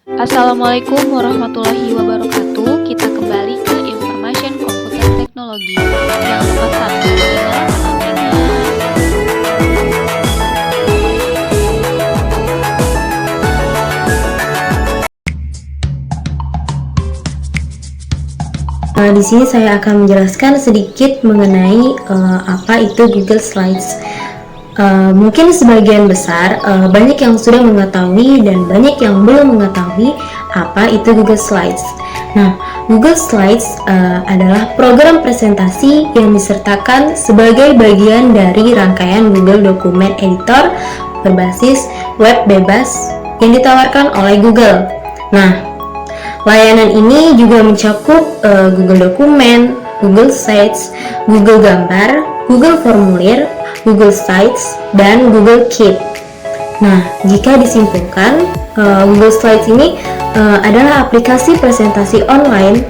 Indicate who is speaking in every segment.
Speaker 1: Assalamualaikum warahmatullahi wabarakatuh. Kita kembali ke Information Komputer Teknologi. Jangan lupa subscribe dan loncengnya.
Speaker 2: Di sini saya akan menjelaskan sedikit mengenai apa itu Google Slides. Mungkin sebagian besar banyak yang sudah mengetahui dan banyak yang belum mengetahui apa itu Google Slides. Nah, Google Slides adalah program presentasi yang disertakan sebagai bagian dari rangkaian Google Document Editor berbasis web bebas yang ditawarkan oleh Google. Nah, layanan ini juga mencakup Google Dokumen, Google Sites, Google Gambar, Google Formulir, Google Sites, dan Google Keep. Nah, jika disimpulkan, Google Slides ini adalah aplikasi presentasi online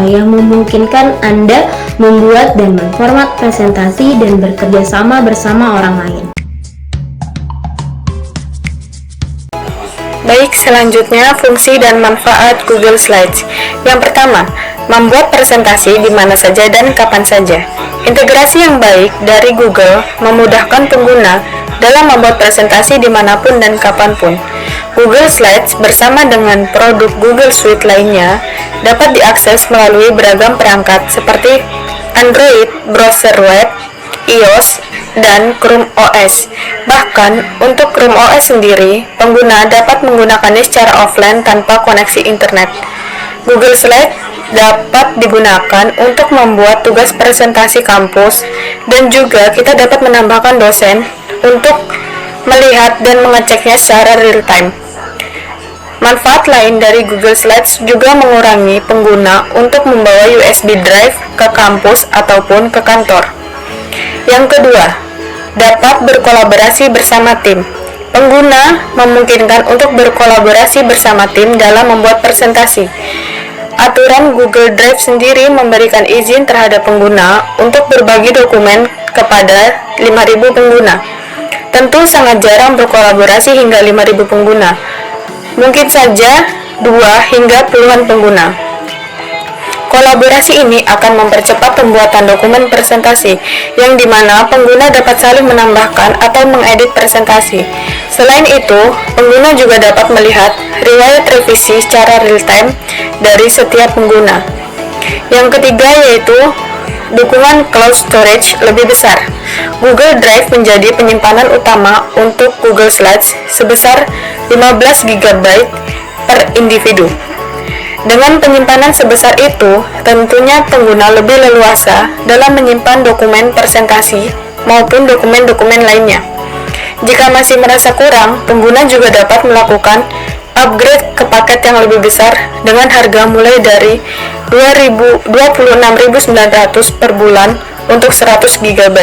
Speaker 2: yang memungkinkan Anda membuat dan memformat presentasi dan bekerja sama bersama orang lain.
Speaker 3: Baik, selanjutnya fungsi dan manfaat Google Slides. Yang pertama, membuat presentasi di mana saja dan kapan saja. Integrasi yang baik dari Google memudahkan pengguna dalam membuat presentasi dimanapun dan kapanpun. Google Slides bersama dengan produk Google Suite lainnya dapat diakses melalui beragam perangkat seperti Android, browser web, iOS, dan Chrome OS. Bahkan, untuk Chrome OS sendiri, pengguna dapat menggunakannya secara offline tanpa koneksi internet. Google Slides dapat digunakan untuk membuat tugas presentasi kampus, dan juga kita dapat menambahkan dosen untuk melihat dan mengeceknya secara real time. Manfaat lain dari Google Slides juga mengurangi pengguna untuk membawa USB drive ke kampus ataupun ke kantor. Yang kedua, dapat berkolaborasi bersama tim. Pengguna memungkinkan untuk berkolaborasi bersama tim dalam membuat presentasi. Aturan Google Drive sendiri memberikan izin terhadap pengguna untuk berbagi dokumen kepada 5.000 pengguna. Tentu sangat jarang berkolaborasi hingga 5.000 pengguna. Mungkin saja 2 hingga puluhan pengguna. Kolaborasi ini akan mempercepat pembuatan dokumen presentasi, yang dimana pengguna dapat saling menambahkan atau mengedit presentasi. Selain itu, pengguna juga dapat melihat riwayat revisi secara real-time dari setiap pengguna. Yang ketiga yaitu dukungan cloud storage lebih besar. Google Drive menjadi penyimpanan utama untuk Google Slides sebesar 15 GB per individu. Dengan penyimpanan sebesar itu, tentunya pengguna lebih leluasa dalam menyimpan dokumen presentasi maupun dokumen-dokumen lainnya. Jika masih merasa kurang, pengguna juga dapat melakukan upgrade ke paket yang lebih besar dengan harga mulai dari 26.900 per bulan untuk 100 GB.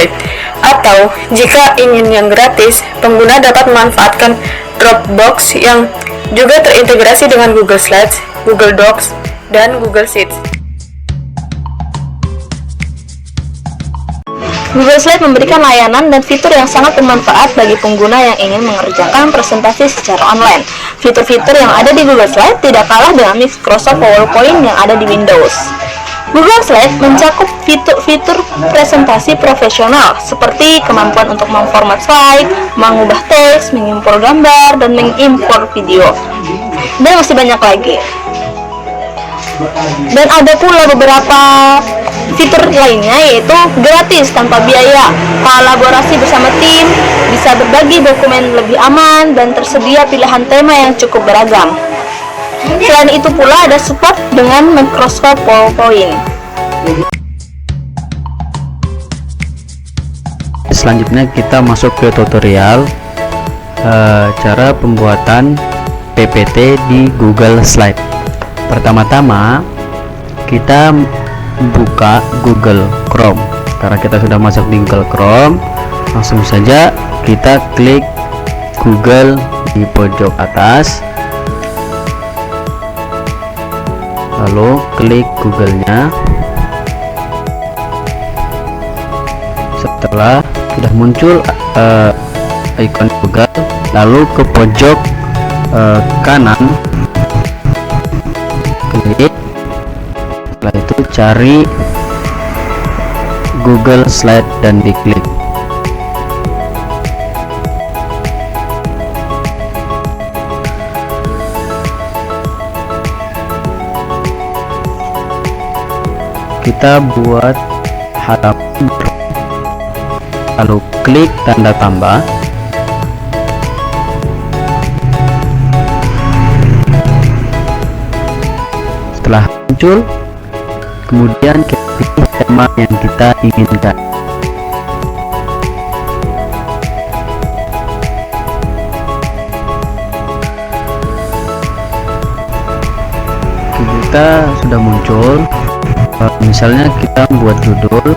Speaker 3: Atau, jika ingin yang gratis, pengguna dapat memanfaatkan Dropbox yang juga terintegrasi dengan Google Slides, Google Docs, dan Google Sheets.
Speaker 4: Google Slides memberikan layanan dan fitur yang sangat bermanfaat bagi pengguna yang ingin mengerjakan presentasi secara online. Fitur-fitur yang ada di Google Slides tidak kalah dengan Microsoft PowerPoint yang ada di Windows. Google Slides mencakup fitur-fitur presentasi profesional seperti kemampuan untuk memformat slide, mengubah teks, mengimpor gambar, dan mengimpor video. Dan masih banyak lagi. Dan ada pula beberapa fitur lainnya yaitu gratis tanpa biaya, kolaborasi bersama tim, bisa berbagi dokumen lebih aman, dan tersedia pilihan tema yang cukup beragam. Selain itu pula ada support dengan Microsoft PowerPoint.
Speaker 5: Selanjutnya kita masuk ke tutorial cara pembuatan PPT di Google Slide. Pertama-tama kita buka Google Chrome. Karena kita sudah masuk di Google Chrome, langsung saja kita klik Google di pojok atas, lalu klik Google-nya. Setelah sudah muncul ikon Google, lalu ke pojok kanan klik. Setelah itu cari Google Slide dan diklik. Kita buat halaman baru, lalu klik tanda tambah. Setelah muncul, kemudian kita pilih tema yang kita inginkan. Kita sudah muncul. Misalnya kita buat judul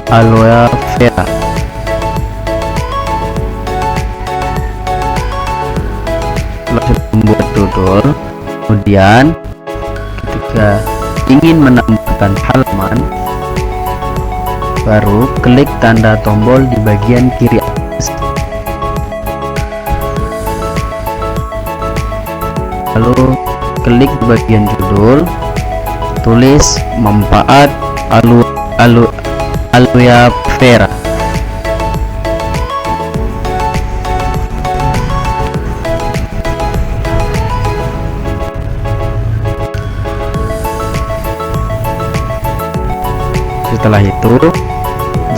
Speaker 5: aloe vera. Setelah sudah membuat judul, kemudian ketika ingin menambahkan halaman, baru klik tanda tombol di bagian kiri atas, lalu klik di bagian judul, tulis manfaat aloe vera. Setelah itu,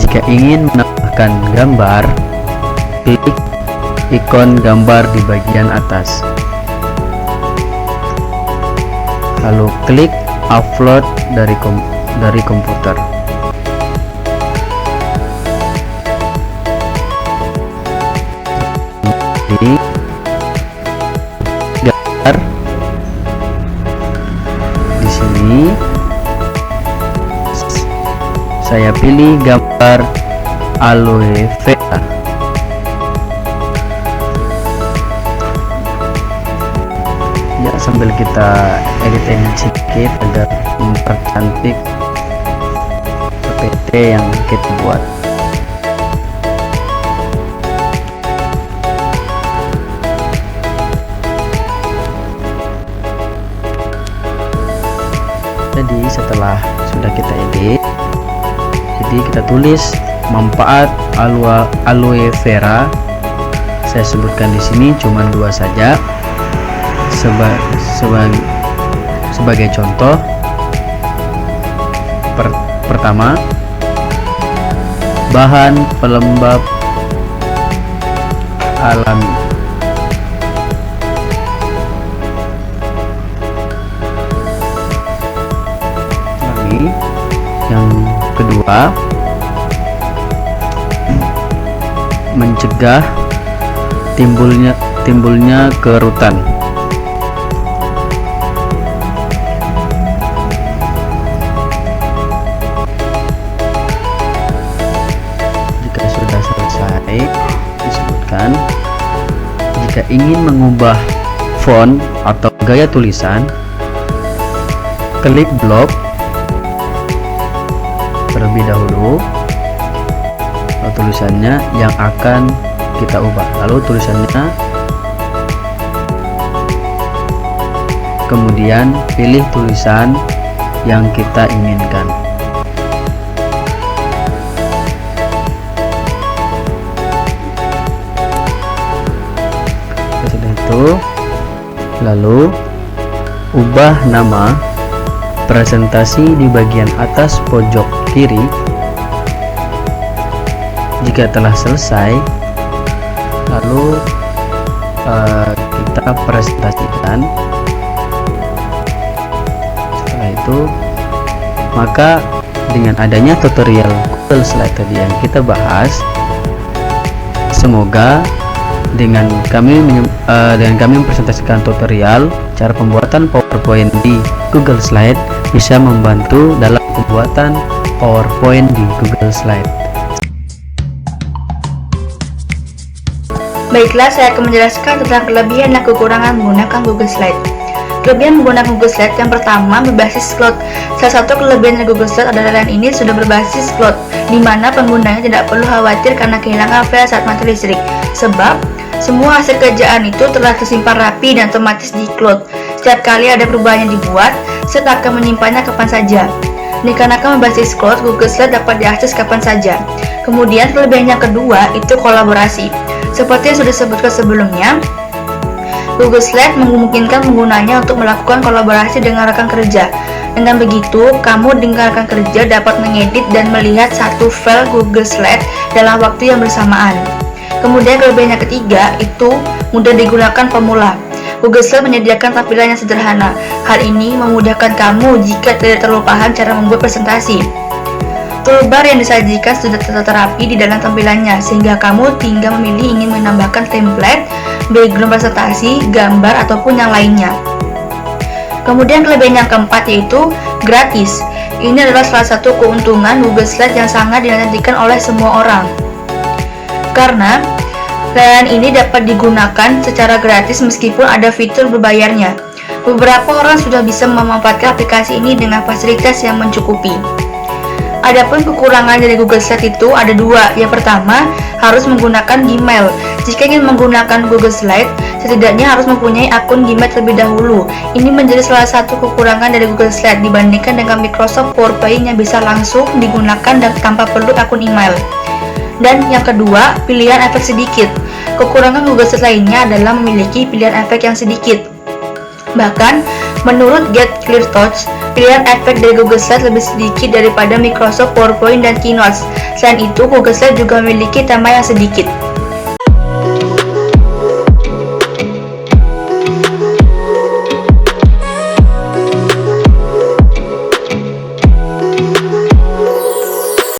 Speaker 5: jika ingin menambahkan gambar, klik ikon gambar di bagian atas, lalu klik upload dari komputer. Di gambar di sini saya pilih gambar aloe vera. Ya, sambil kita edit sedikit agar mempercantik PPT yang kita buat. Jadi setelah sudah kita edit, jadi kita tulis manfaat aloe vera. Saya sebutkan di sini cuma 2 saja. Sebagai contoh, pertama, bahan pelembab alami. Yang kedua, mencegah timbulnya kerutan. Jika sudah selesai disebutkan, jika ingin mengubah font atau gaya tulisan, klik blok terlebih dahulu, tulisannya yang akan kita ubah, lalu tulisannya, kemudian pilih tulisan yang kita inginkan. Setelah itu, lalu ubah nama presentasi di bagian atas pojok kiri. Jika telah selesai, lalu kita presentasikan. Setelah itu, maka dengan adanya tutorial Google Slide tadi yang kita bahas, semoga dengan kami mempresentasikan tutorial cara pembuatan PowerPoint di Google Slide bisa membantu dalam pembuatan PowerPoint di Google Slide.
Speaker 6: Baiklah, saya akan menjelaskan tentang kelebihan dan kekurangan menggunakan Google Slide. Kelebihan menggunakan Google Slide yang pertama, berbasis cloud. Salah satu kelebihan dari Google Slide adalah layanan ini sudah berbasis cloud, di mana penggunanya tidak perlu khawatir karena kehilangan file saat mati listrik, sebab semua hasil kerjaan itu telah tersimpan rapi dan otomatis di cloud. setiap kali ada perubahan yang dibuat, Slide akan menyimpannya kapan saja. Dikarenakan berbasis cloud, Google Slide dapat diakses kapan saja. Kemudian kelebihan yang kedua itu kolaborasi. Seperti yang sudah disebutkan sebelumnya, Google Slide memungkinkan penggunanya untuk melakukan kolaborasi dengan rekan kerja. Dengan begitu, kamu dengan rekan kerja dapat mengedit dan melihat satu file Google Slide dalam waktu yang bersamaan. Kemudian kelebihan yang ketiga itu mudah digunakan pemula. Google Slide menyediakan tampilan yang sederhana. Hal ini memudahkan kamu jika tidak terlalu paham cara membuat presentasi. Toolbar yang disajikan sudah terterapi di dalam tampilannya, sehingga kamu tinggal memilih ingin menambahkan template, background presentasi, gambar, ataupun yang lainnya. Kemudian kelebihan yang keempat yaitu gratis. Ini adalah salah satu keuntungan Google Slide yang sangat dinantikan oleh semua orang. Karena layanan ini dapat digunakan secara gratis meskipun ada fitur berbayarnya. Beberapa orang sudah bisa memanfaatkan aplikasi ini dengan fasilitas yang mencukupi. Adapun kekurangan dari Google Slide itu ada dua. Yang pertama, harus menggunakan Gmail. Jika ingin menggunakan Google Slide, setidaknya harus mempunyai akun Gmail terlebih dahulu. Ini menjadi salah satu kekurangan dari Google Slide dibandingkan dengan Microsoft PowerPoint yang bisa langsung digunakan dan tanpa perlu akun email. Dan yang kedua, pilihan efek sedikit. Kekurangan Google Slide lainnya adalah memiliki pilihan efek yang sedikit. Bahkan, menurut Get Clear Touch, pilihan efek dari Google Slide lebih sedikit daripada Microsoft PowerPoint dan Keynote. Selain itu, Google Slide juga memiliki tema yang sedikit.